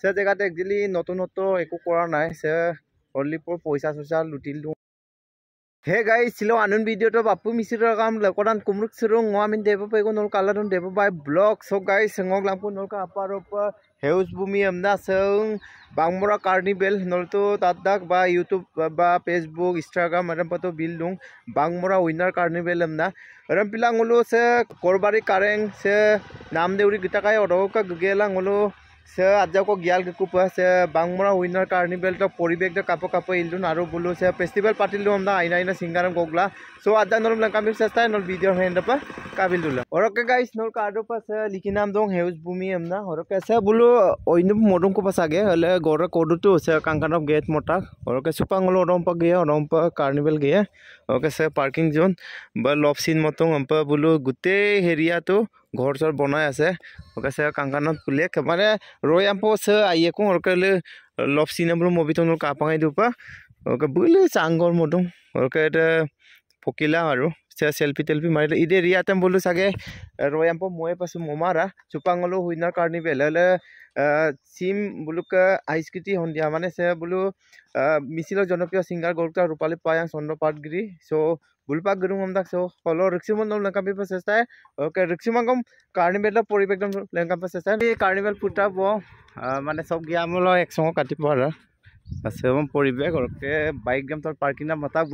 সে জেগাতে একচুয়ালি নতুনত্ব একো করা নাই সে অনলি ফর পয়সা সয়সা লুটিল हे गाइस सिलो आनंद वीडियो तो बापू मिसिरो काम लकोडान कुमरुक सिरो ngwamin debo pego nol kaladon debo by blog so guys ngok lampu nol ka aparop heus bumi amna seng bangmora carnival nol to tadak ba youtube ba facebook instagram adam pato bildung bangmora winner carnival amna ram pilang ngolo se korbari kareng se namdeuri gitakai odoka gugela ngolo se aja ko gyal ke kupa se bangmora winner carnival to poribek to kapo kapo ilun aru bulu se festival patil lo amda aina aina singaram gogla so aja norum lang kamil sesta nol video henda pa kabil dula oroke guys nol kardo pa se likinam dong heus bumi amna oroke se bulu oinu modong ko pasage hale gora kodu to se kankanop gate mota oroke supangolo odom pa carnival ge oke se parking zone ba lopsin motong ampa bulu gute heria to ঘর সর বনাই আছে okay সে কাঙ্কানত পুলে মানে রই আমপো সে আইয়ে কো ওকে লব সিনেমর মুভি তো কা পাঙাই দুপা ওকে বুলে চাঙ্গর মডং ওকে এটা ফকিলা আৰু সে সেলফি টেলফি মারিলে ইদে রিয়াতেম বলু সাগে রই আমপো মই পাসু মমারা সুপাঙ্গলো হুইনার কার্নিভেল হলে সিম বুলুক আইসকিটি হন্দিয়া মানে সে বুলু মিছিলৰ জনপ্ৰিয় সিঙ্গার গলকা রূপালী পায়াং চন্দ্র পাটগিরি সো বুলপাক গরুম আমদাক সো হলো রিক্সিমন লঙ্কাপি চেষ্টায় ওকে রিক্সিমাগম কার্নিভেল পরিবেকদম লঙ্কাপি চেষ্টায় এই কার্নিভেল ফুটাব মানে সব গিয়ামল একসঙ্গ কাটিব আর আছে পরিবেশ ওকে বাইক গেম তোর পার্কিং না মতাব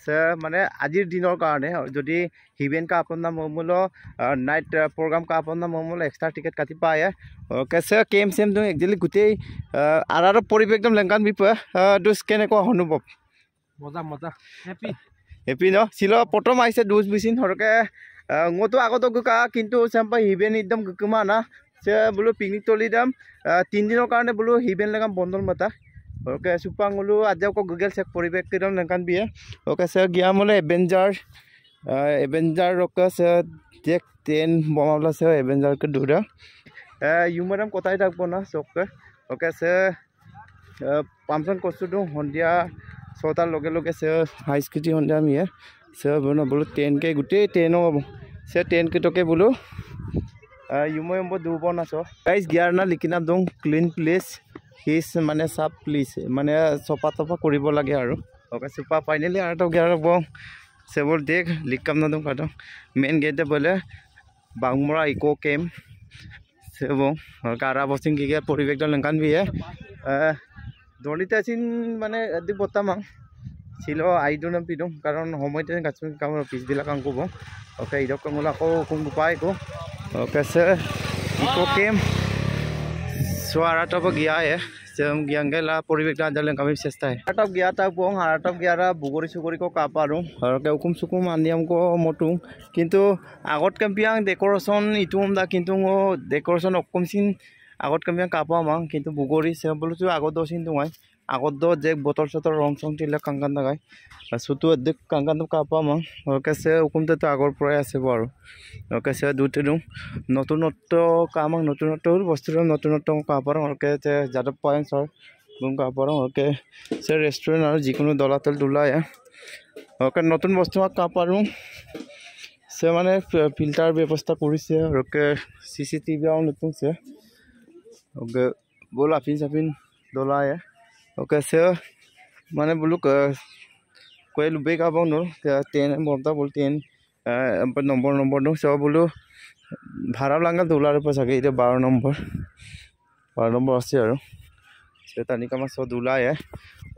সে মানে আজির দিনের কারণে যদি হিভেন কা আপনার মমূল নাইট প্রোগ্রাম কা আপনার মমূল এক্সট্রা টিকেট কাটি পায় ওকে সে কেম সেম দিন একচুয়ালি গোটেই আর পরিবেকদম লেঙ্কান বিপয় দুস কেনেকুৱা অনুভৱ মজা মজা হ্যাপি হেপি ন ছিল প্রথম আইসে ডোজ বিচিন হরকে তো আগত গুকা কিন্তু সেম্পা হিভেন একদম গুকুমা না সে বলো পিকনিক তলি দাম 3 দিনের কারণে বলো হিভেন লাগাম বন্ধন মতা ওকে সুপাঙ্গলো আজাও কো গুগল চেক পরিবেক কিরম লঙ্কান বিয়ে ওকে সে গিয়া মলে এভেঞ্জার রকে সে দেখ 10 বমাবলা সে এভেঞ্জার কে দুরা ইউমারাম কোথায় থাকবো না চককে ওকে সে পামসন কষ্ট দু হন্দিয়া ছটাৰ লগে লগে সে হাই স্কুটি হন্দিয়া মিয়ে সে বলো 10 কে গুটে 10 সে 10 কে টকে বলো ইউময়ম্ব দুবন আছো গাইস গিয়ার না লিকিনাম দং ক্লিন প্লেস হিস মানে সাব প্লিজ মানে সপা তপা কৰিব লাগে আৰু ওকে সুপা ফাইনালি আৰু গিয়ার বং সেবল দেখ লিকাম না দং কাটো মেন গেটে বলে বাংমরা ইকো কেম সেবং কারা বসিং কি পরিবেকটা লঙ্কান বিয়ে দলিতে আছিন মানে এদি বতামাং ছিল আইদুনাম পিদুম কারণ সময়তে গাছমি কাম পিছবিলা কাম কব ওকে ইদক কামল আকৌ কোন পাই কো ওকে সে ইকো কেম সোয়ারাটপ গিয়া হে সেম গিয়াঙ্গেলা পরিবেকটা জালেন কামি চেষ্টা হে আটপ গিয়া তা বং আটপ গিয়ারা বুগরি সুগরি কো কাপারু হরকে উকুম সুকুম আনিয়াম কো মটু কিন্তু আগত কাম্পিয়াং ডেকোরেশন ইতুম দা কিন্তু ডেকোরেশন অকমসিন আগত কামিয়াং কাপামাং কিন্তু বুগরি সে বলছো আগত দসিন তুমাই আগত দ যে বটল সটল রং সং তিলে কাঙ্কান দাগাই সুতু অধিক কাঙ্কান কাপামাং ওকে সে উকুমতে তো আগর পরে আছে বড় ওকে সে দুতে দু নতুনত্ব কামাং নতুনত্ব বস্তু নতুনত্ব কাপার ওকে যে যাদব পয়েন্ট সর বুম কাপার ওকে সে রেস্টুরেন্ট আর যিকোনো দলাতল দুলায় ওকে নতুন বস্তু কাপারু সে মানে ফিল্টার ব্যবস্থা করেছে ওকে সিসিটিভি আও নতুন সে ওকে বল আফিন সাফিন দলায় ওকে সে মানে বলু কই লুবে কাবাং নো 10 বলতা বল 10 নম্বর নো সব বলু ভাড়া লাঙ্গা দলার উপর থাকে এটা 12 নম্বর আছে আর সে তানিকামা সব দুলায়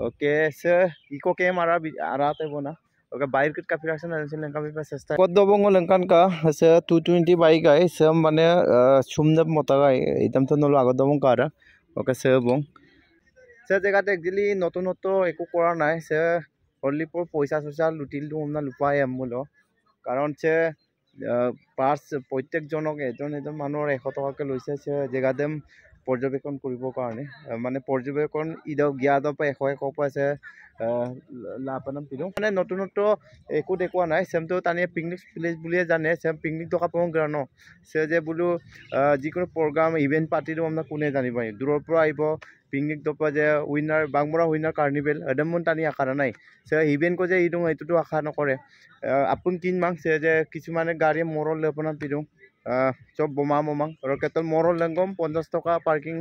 ওকে সে ইকো কেম আরাতে বনা ओके बाइक का फिरासन लंका भी চেষ্টা কত দবঙ্গ লঙ্কান কা আছে 220 বাইক আই সব মানে সুমদব মতাগাই একদম তো নলো আগত দবং কারা ওকে সে বং সে জায়গাতে একচুয়ালি নতুনত্ব একো করা নাই সে অনলি ফর পয়সা সয়সা লুটিল না লুপাই আমূল কারণ সে পাস প্রত্যেক জনক এজন মানুহৰ 100 টকাকে লৈছে সে জায়গাতে পৰ্যবেক্ষণ কৰিবৰ কাৰণে মানে পৰ্যবেক্ষণ ইদক গিয়াদৰ পৰা 100 পাইছে লাপানাম পিনো মানে নতুনত্ব একো দেখুৱা নাই সেমটো তানিয়ে পিকনিক প্লেস বুলিয়ে জানে সেম পিকনিক টকা পাওঁ গ্ৰান সে যে বলো যিকোনো প্ৰগ্ৰাম ইভেন্ট পাৰ্টিটো আমৰা কোনে জানিব দূৰৰ পৰা আহিব পিকনিক দপা যে উইনার বাংমরা উইনার কার্নিভেল এডমন টানি আশা নাই সে ইভেন্ট কো যে ইদুং এইটো আশা নকৰে আপুন কিন মাং সে যে কিছুমানে গাড়ী মৰল লেপনা পিদুং সব বোমা মমাং আৰু কেতল মরল লঙ্গম 50 টাকা পার্কিং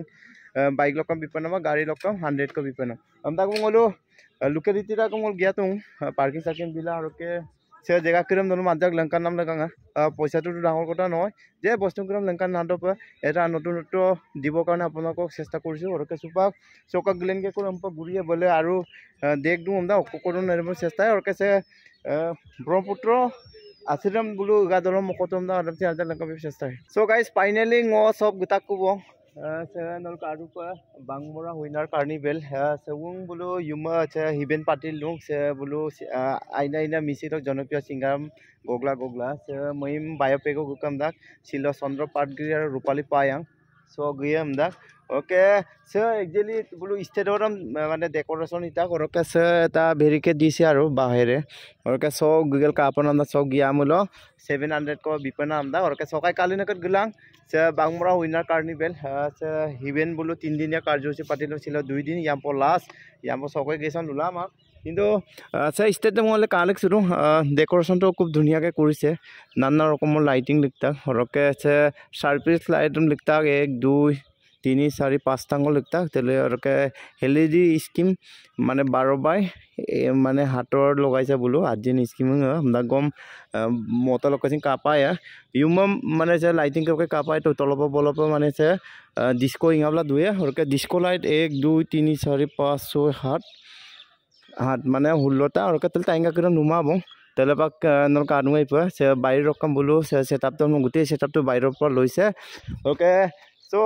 बाइक लोग कम बिपन गाड़ी लोग कम 100 को बिपन हम तक बोलो लोकेलिटी रा को गया तुम पार्किंग सार्किंग बिला और के से जगह किरम दोनों माजक लंका नाम लगा पैसा तो डांगर कथा नय जे बस्तु किरम लंका नाटप এটা নতুন নতুন দিব কাৰণে আপোনাক চেষ্টা কৰিছো আৰু কেসুপা চকা গ্লেন কে কৰি हम ঘুৰিয়ে বলে আৰু দেখ দু আমৰা অককৰণ নেব চেষ্টা আৰু কেসে ব্ৰহ্মপুত্ৰ আশ্ৰম বুলু গাদলৰ মুখতম দা আদম চাৰ্জাৰ লঙ্কা চেষ্টা সো গাইস ফাইনালি সব গুটাক কুব नल कारू पर बांगमोरा हुइनार कार्निवेल सेवुं बुलो युमा अच्छा हिबेन पाटिल लुं से बुलो आइना आइना मिसिर जनप्रिय सिंगार गोगला गोगला से महिम बायोपेको गुकम दाक सिलो चंद्र पाटगिरी और रूपाली पायांग सो गयम दाक ओके से एक्चुअली बुलो स्टेडर माने डेकोरेशन इटा करके से ता भेरिकेड दिसे आरो बाहेरे ओके सो गूगल का अपन अंदा सो गया मुलो 700 को बिपना अंदा ओके सकाय कालिनकत गलांग से बांगमोरा हुइनार कार्निवेल से हिबेन बुलो 3 दिनिया कार्यसूची पातिलो छिलो 2 दिन यामपो लास्ट यामपो सकाय गेसन लुलाम কিন্তু আচ্ছা স্টেডিয়াম হলে কালেক্ট শুরু ডেকোরেশনটো খুব ধুনিয়াকে কৰিছে নানা রকমের লাইটিং লিখতা হরকে আছে সারপ্রাইজ লাইটিং লিখতা 1 2 3 4 5 টাঙ্গল লিখতা তেলে হরকে এলইডি স্কিম মানে 12 বাই মানে হাতৰ লগাইছে বলো আজিন স্কিম আমরা গম মত লোকেশন কাপায় ইউম মানে যে লাইটিং করকে কাপায় তো তলপ বলপ মানে যে ডিস্কো ইংবলা দুয়ে হরকে ডিস্কো লাইট 1 2 3 4 5 6 7 हाथ माने 16टा और कतल टाइंगा करम नुमाब तेले पाक नल कानुई प से बाइर रकम बोलो से सेटअप तो गुटे सेटअप तो बाइर पर लइसे ओके सो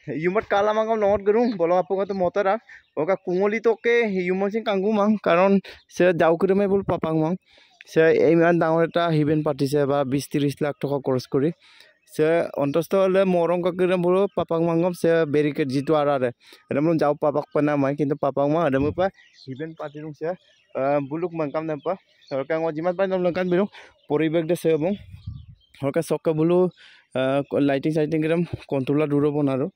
युमत काला मांगम नोट गरुम बोलो आपको तो मोतरा ओका कुंगली तो के युमसिन कांगु मांग कारण से जाउ करमे बोल पापांग मांग से इमान डांगर एटा हिबेन पार्टिसे बा 20 30 लाख टका खरच करी से अंतस्थ हले मरम काकिरम बोलो पापांग मांगम से बेरिकेड जितु आरारे एदम जाउ पापाक पना माय किंतु पापांग मा एदम पा हिबेन पार्टिरुं से बुलुक मांगम नपा सरका ngo जिमान पाइ नम लंकान बिरु परिबेक दे से बं सरका सकका बुलु लाइटिंग साइटिंग गरम कंट्रोलर दुरो बनारो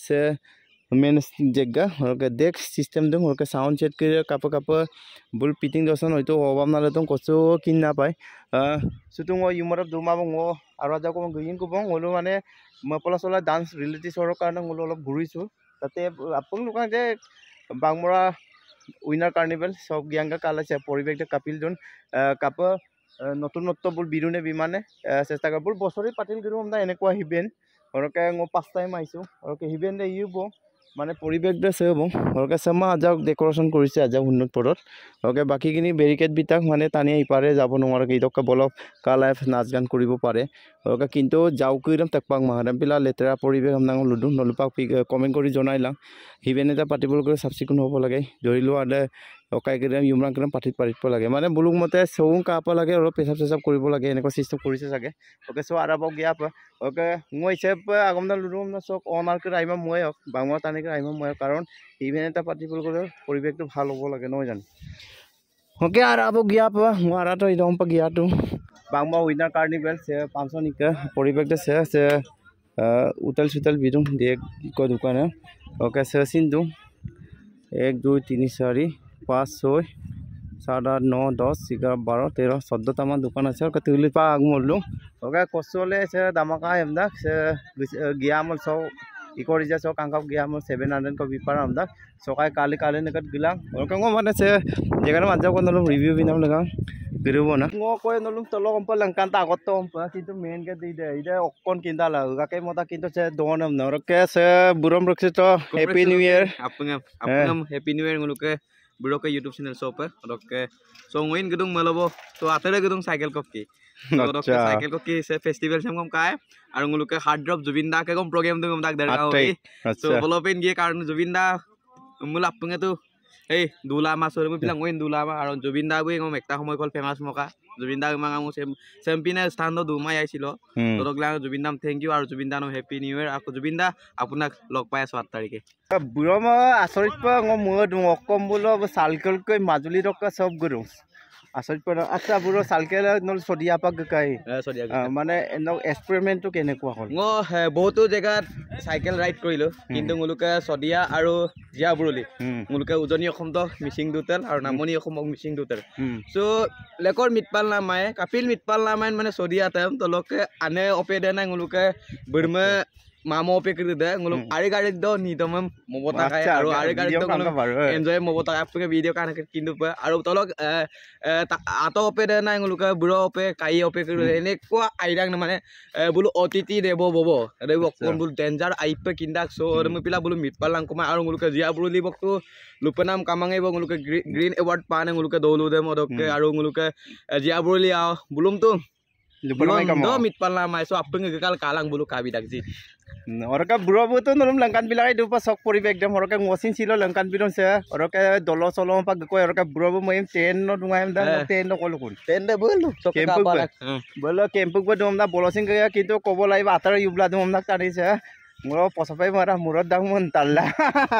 से मेन जग्गा सरका देख सिस्टम दं सरका साउंड सेट करे काप काप बुल पिटिंग दसन हयतो अबाम नाले दं कसो किन ना पाय सुतुंग युमरब दुमाबं आरो जाको गयिन को बं हलो माने मपला सला डांस रियलिटी शोर कारण हलो অলপ ঘুৰিছো তাতে আপন লোক যে বাংমৰা উইনার কার্নিভেল সব গিয়াঙ্গা কালাছে পরিবেশ কাপিল জন কাপ নতুন নতুন বুল বিরুনে বিমানে চেষ্টা কর বুল বছরে পাতিল গরু আমরা এনেকুৱা হিবেন ওরকে 5 টাইম আইছো ওরকে হিবেন দে ইউব মানে পরিবেশ দে সেব ওরকে সমা আজা ডেকোরেশন কৰিছে আজা উন্নত পদত ওকে বাকিখিনি বেৰিকেড বিতাক মানে টানি ইপাৰে যাব নমাৰ কি দক বলক কালাইফ নাচ গান কৰিব পাৰে ওকে কিন্তু যাও কইৰম তাকপাং মাহাৰাম পিলা লেতেৰা পৰিবেশ আমৰা লুডু নলুপাক কমেন্ট কৰি জনাইলাম হিবেন এটা পাতিবল কৰি সাবসিকুন হ'ব লাগে জৰিলো আদে ওকাই গৰম ইমৰান গৰম পাতিত পাতিব লাগে মানে বুলুক মতে সৌং কাপ লাগে আৰু পেছাব পেছাব কৰিব লাগে এনেকুৱা সিস্টেম কৰিছে সাগে ওকে সো আৰাবক গিয়া ওকে মই সেপ আগমদা লুডুম না সক অনার করে আইমা মই বাংলা টানি করে আইমা মই কারণ ইভেন এটা পাতিবল করে পৰিবেশটো ভাল হ'ব লাগে নহয় জান ओके आराबक गया मारा तो इदम प गया तो बांगमा विनर कार्निवल से 500 निका परिवेक से उतल सुतल बिदुं देख को दुकान है ओके से सिंदु 1 2 3 4 5 6 7 8 9 10 11 12 13 14 टा मान दुकान আছে ओके तुली पा आगमलु ओके कसले से दामाका हमदा से गया मल सो इकोर जा सो कांका गया मल 700 को बिपार हमदा सकाय काली काली नकत गिलां ओके ngo माने से जेगान मानजा को नलु रिव्यू बिनाम लगा गिरबो ना ngo को नलु तलो कंप लंकान ता আগত तो किंतु मेन के दे इदे অকন কিন্দালা গাকে মতা কিন্তু সে দনম নরকে সে বুরম রক্ষিত হ্যাপি নিউ ইয়ার আপনম happy new year nguluke buroke YouTube channel sope roke so ngin gedung malobo to atere gedung cycle kokki roke cycle kokki se festival sam kom kai aru nguluke hard drop jubinda ke kom program dum dak dar hoy so developing gie karon jubinda mula apnge to এই দুলা মাছৰ বিlang ওইন দুলা মা আৰু জুবিনদা বই ngom একটা সময় কল ফেমাস মকা জুবিনদা মাঙামু চ্যাম্পিয়ন স্থান দুমাই আইছিল তোৰগলা জুবিনদাম থ্যাংক ইউ আৰু জুবিনদা নো হ্যাপি নিউ ইয়াৰ আকো জুবিনদা আপোনাক লগ পাই 7 তাৰিখে বুৰম আচৰিত পা ngom মই অকম বলো সালকেল কই মাজুলি ৰকা সব গৰু আচৰিত পা আচ্ছা বুৰো সালকেল নল সদিয়া পাক গকাই সদিয়া মানে এনো এক্সপেৰিমেন্ট তো কেনেকুৱা হল ngo বহুতো জায়গাত সাইকেল ৰাইড কৰিলো কিন্তু nguluke সদিয়া আৰু জিয়া বুৰলি nguluke উজনি অসম তো মিছিং দুতেল আৰু নামনি অসম মিছিং দুতেল সো লেকৰ মিটপাল নামায় কাপিল মিটপাল নামায় মানে সদিয়া টাইম তো লোকে আনে অপেদে না nguluke বৰ্মে mamo pe kiri deh ngulung ari gari do ni temen mobota kayak aru ari gari do ngulung enjoy mobota kayak punya video kan kindu pe aru tolok atau pe deh nai ngulung ke bro pe kayu pe kiri ini kuah airang namanya bulu OTT deh bobo ada waktu bulu danger aip pe kindak so ada pila bulu mitpalang kuma aru ngulung ke dia bulu li waktu lupa nam kamangai bang ngulung ke green award pane ngulung ke dolu deh modok ke aru ngulung ke dia bulu li belum tuh belum do mitpalang mai so apa ngekal kalang bulu kabi dak sih Orang kan bro itu nolong langkan bilang itu pas sok pori back dem orang kan ngosin silo langkan bilang saya orang kan dolo solo pak kau orang kan bro mau yang ten no dunga yang dah ten no kalau kun ten deh bulu sok kapal bolo kempuk ber dom dah bolosin kaya kita kobo lagi batar yubla dom nak tadi saya ngoro posapai marah murad dah mun talla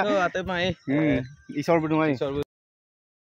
tuh ate mai isor berdunga